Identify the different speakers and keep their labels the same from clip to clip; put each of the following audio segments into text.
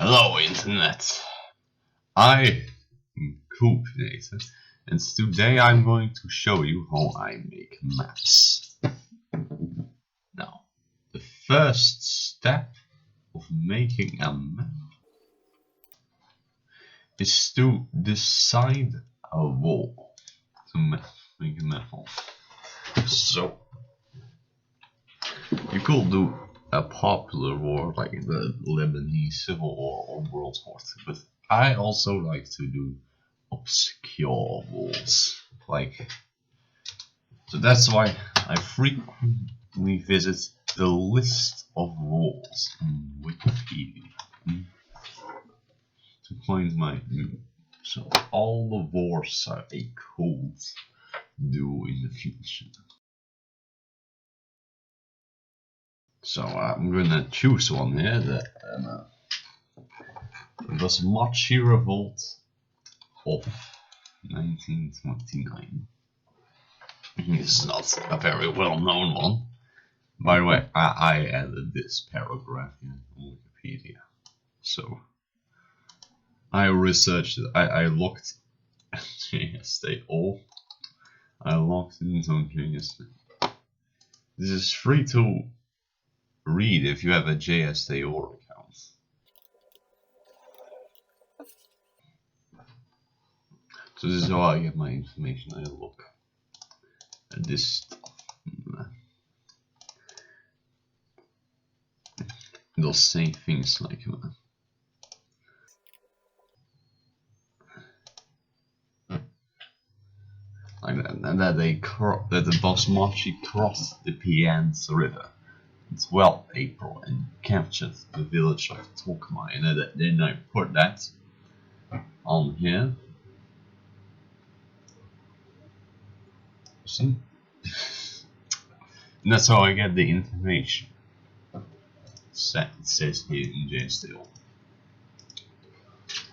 Speaker 1: Hello Internet, I am Coopinator, and today I'm going to show you how I make maps. Now, the first step of making a map is to decide a wall to make a map of. So, you could do a popular war like the Lebanese Civil War or World War II, but I also like to do obscure walls. So that's why I frequently visit the list of walls on Wikipedia to find my so all the wars I could do in the future. So I'm gonna choose one here that it was Machi Revolt of 1929. This is not a very well-known one. By the way, I added this paragraph in Wikipedia. So I researched it. I looked at JSA all. I logged into JSA. This is free to read if you have a JSA or account. So this is how I get my information. I look at this stuff. They'll say things like that the Basmachi crossed the Piance River in 12 April and captured the village of Tokmai, and then I put that on here. See? And that's how I get the information. It says here in JSTL.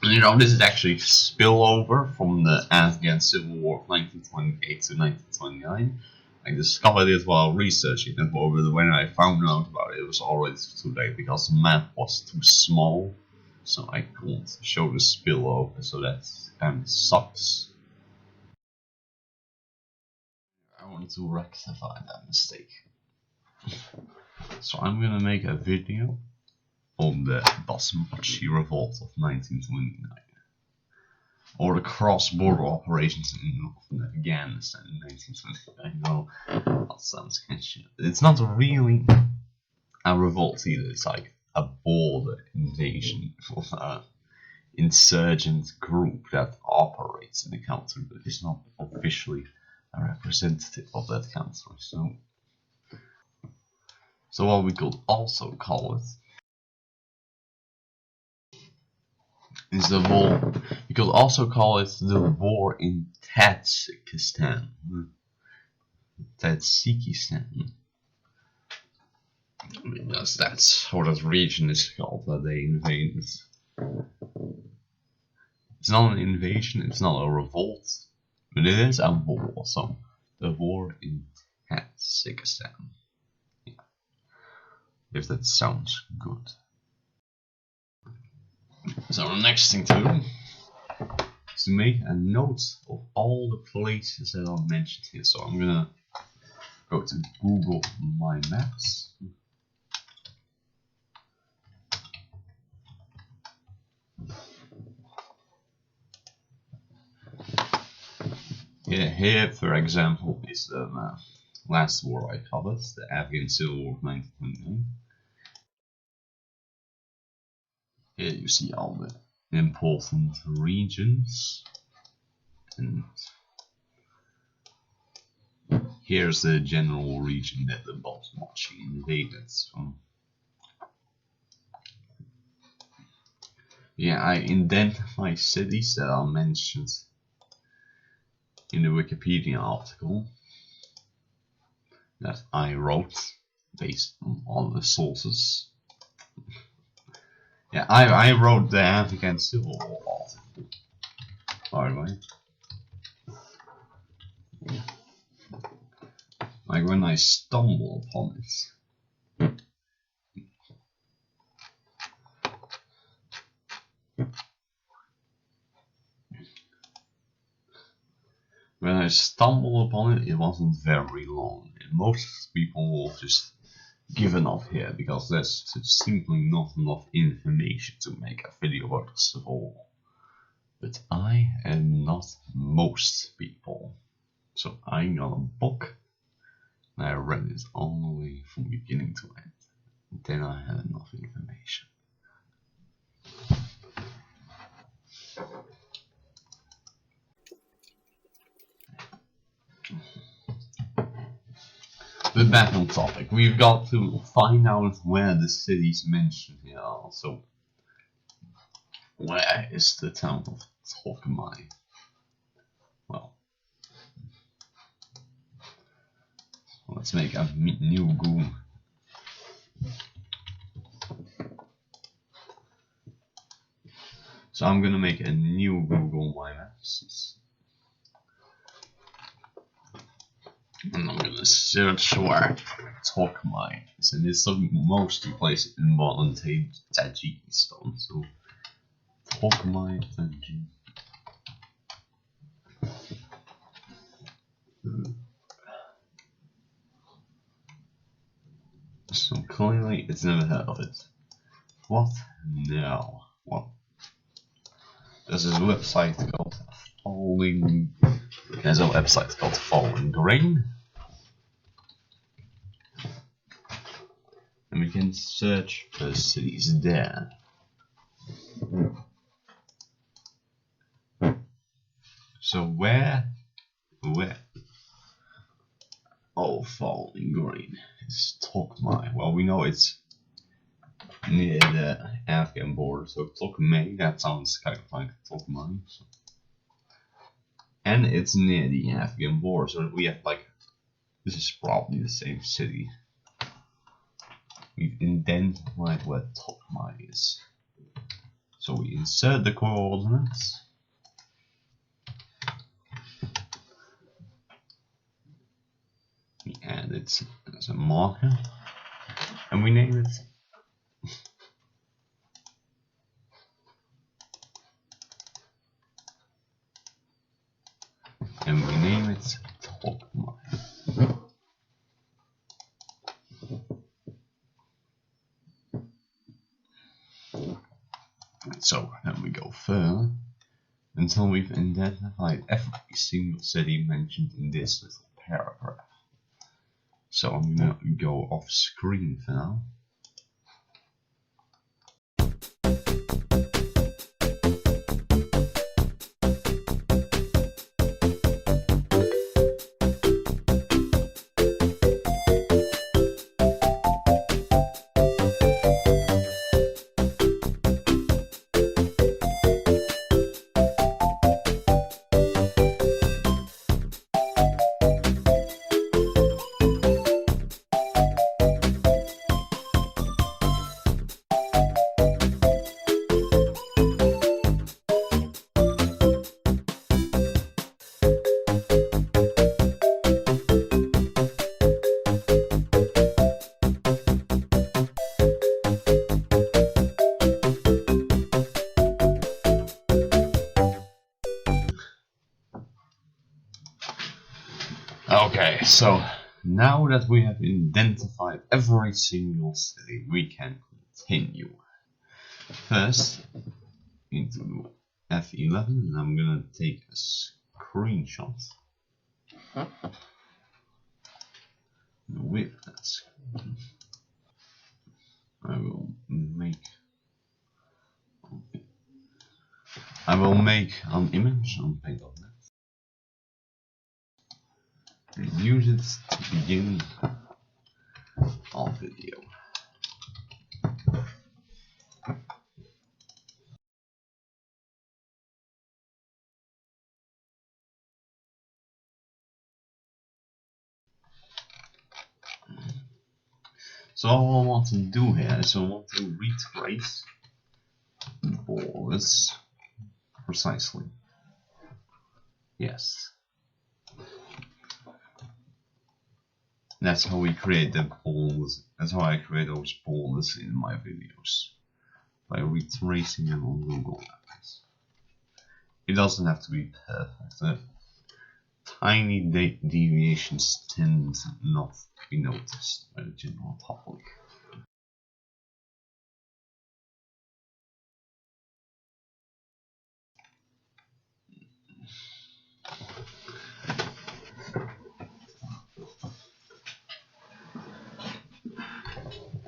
Speaker 1: And you know, this is actually spillover from the Afghan Civil War of 1928 to 1929. I discovered it while researching it, but when I found out about it, it was already too late because the map was too small, so I couldn't show the spillover, so that kind of sucks. I want to rectify that mistake. So I'm gonna make a video on the Basmachi Revolt of 1929, or the cross-border operations in Afghanistan in 1929. No, that sounds sketchy. It's not really a revolt either. It's like a border invasion of an insurgent group that operates in the country, but is not officially a representative of that country. So what we could also call it is the war. You could also call it the war in Tajikistan. Tajikistan. Because that's what that region is called that they invaded. It's not an invasion, it's not a revolt, but it is a war. So the war in Tajikistan. Yeah. If that sounds good. So the next thing to do is to make a note of all the places that are mentioned here. So I'm gonna go to Google My Maps. Yeah, here, for example, is the last war I covered, the Afghan Civil War of 1929. Here you see all the important regions, and here's the general region that the Basmachi invaded. So, yeah, I identify cities that are mentioned in the Wikipedia article that I wrote based on all the sources. Yeah, I wrote the Afghan Civil War article, by the way. Like when I stumble upon it. I stumbled upon it, it wasn't very long, and most people will just given up here because there's simply not enough information to make a video about this at all. But I am not most people, so I got a book and I read it all the way from beginning to end. Then I had enough information. But back on topic, we've got to find out where the cities mentioned here are. So, where is the town of Tokmai? Well, let's make a new Google. So I'm gonna make a new Google My Maps. And I'm gonna search where Tokmai is, and it's mostly placed in modern Tajikistan. So Tokmai, Tajikistan. So clearly, it's never heard of it. What now? What? There's a website called Falling. There's a website called Falling Grain. And we can search for cities there. So where? Oh, Falling Grain is Tokmai. Well, we know it's near the Afghan border, so Tokmai, that sounds kind of like Tokmai. So. And it's near the Afghan border, so we have like, this is probably the same city. We've identified where Tokmai is. So we insert the coordinates. We add it as a marker. And we name it. And we name it Tokmai. So then we go further until we've identified every single city mentioned in this little paragraph. So I'm gonna go off screen for now. Okay, so now that we have identified every single city, we can continue. First, into F11, and I'm gonna take a screenshot with that screen. I will make an image on paint.net and use it to begin our video. So all I want to do here is I want to retrace the borders precisely. Yes. That's how we create the borders. That's how I create those borders in my videos. By retracing them on Google Maps. It doesn't have to be perfect. tiny deviations tend not to be noticed by the general public.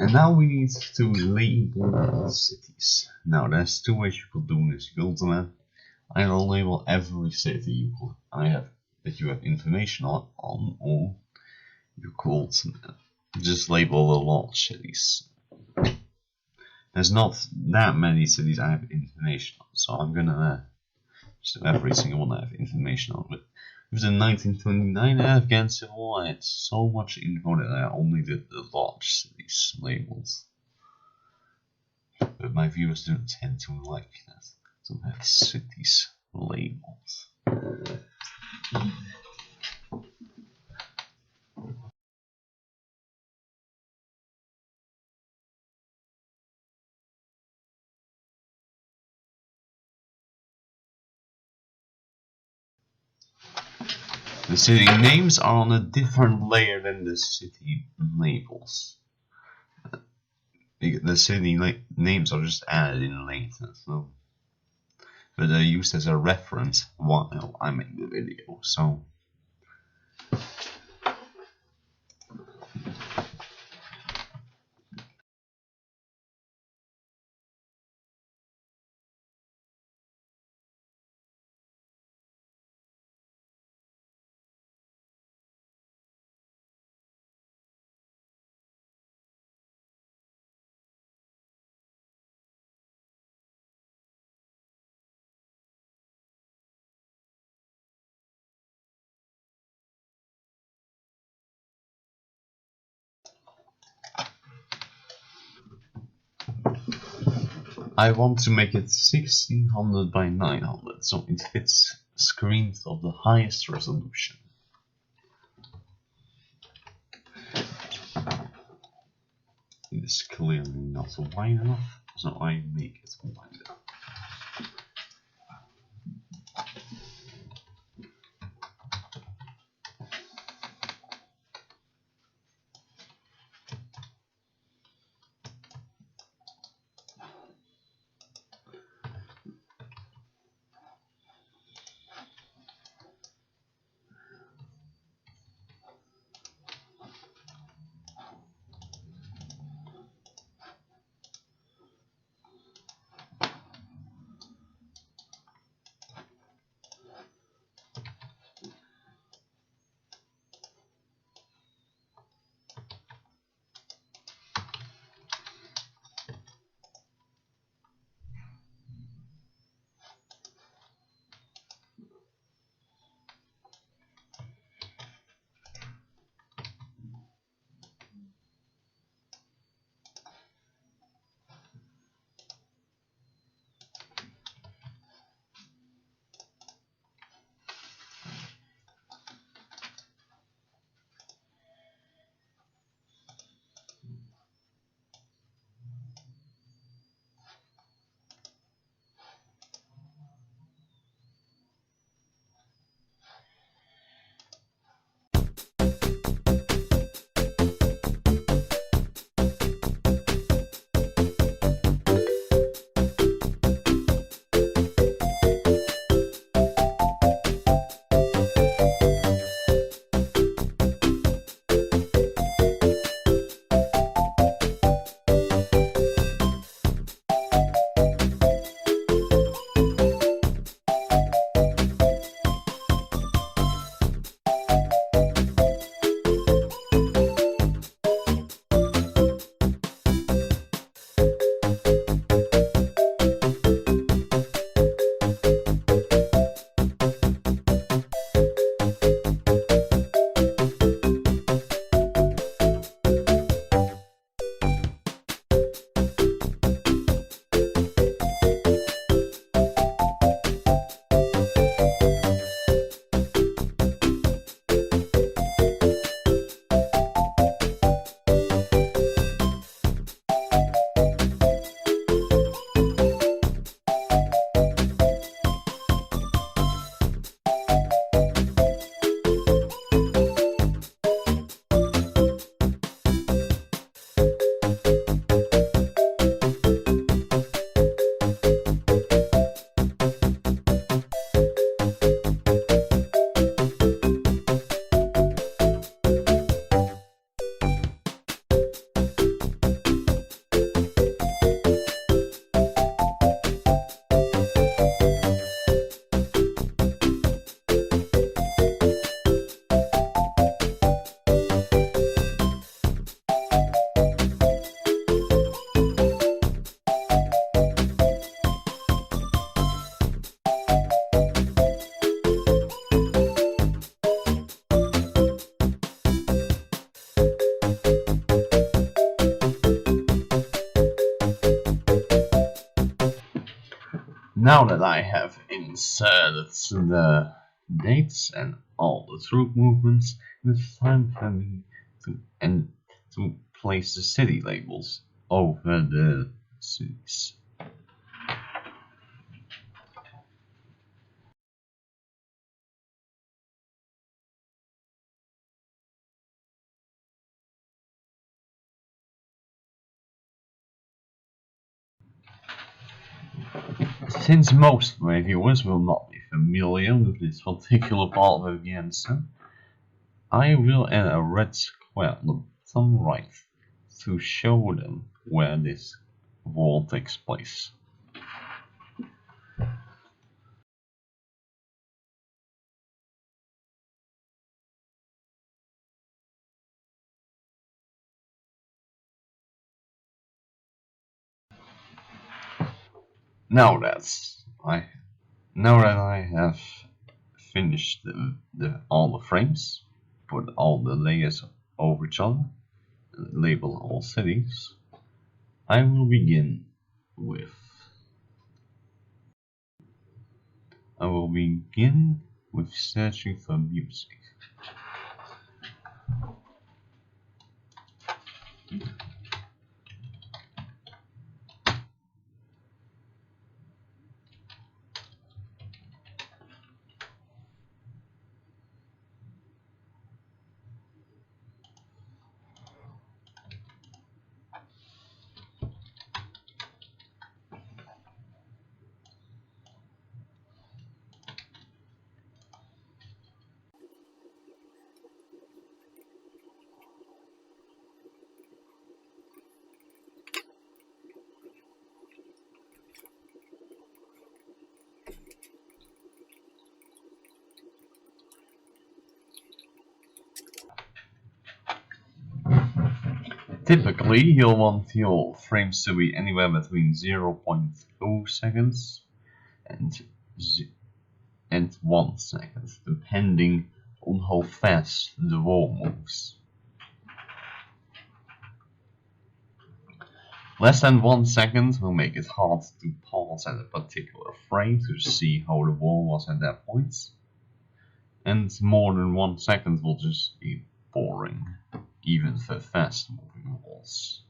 Speaker 1: And now we need to label cities. Now there's two ways you could do this. You could either label every city that you have information on, or you could just label the large cities. There's not that many cities I have information on, so I'm gonna just every single one I have information on. But with the 1929 Afghan Civil War, I had so much info that I only did the large cities labels. But my viewers don't tend to like that, to have cities labels. The city names are on a different layer than the city labels. The city names are just added in later, so, but they're used as a reference while I make the video. So I want to make it 1600 by 900, so it fits screens of the highest resolution. It is clearly not wide enough, so I make it wider. Now that I have inserted the dates and all the troop movements, it's time for me to place the city labels over the cities. Since most of my viewers will not be familiar with this particular part of the answer, I will add a red square on the bottom right to show them where this war takes place. Now that I have finished all the frames, put all the layers over each other, label all cities, I will begin with searching for music. Typically, you'll want your frames to be anywhere between 0.0 seconds and 1 second, depending on how fast the war moves. Less than 1 second will make it hard to pause at a particular frame to see how the war was at that point, and more than 1 second will just be boring, even for fast moving wars.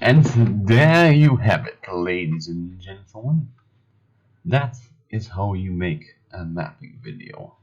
Speaker 1: And there you have it, ladies and gentlemen. That is how you make a mapping video.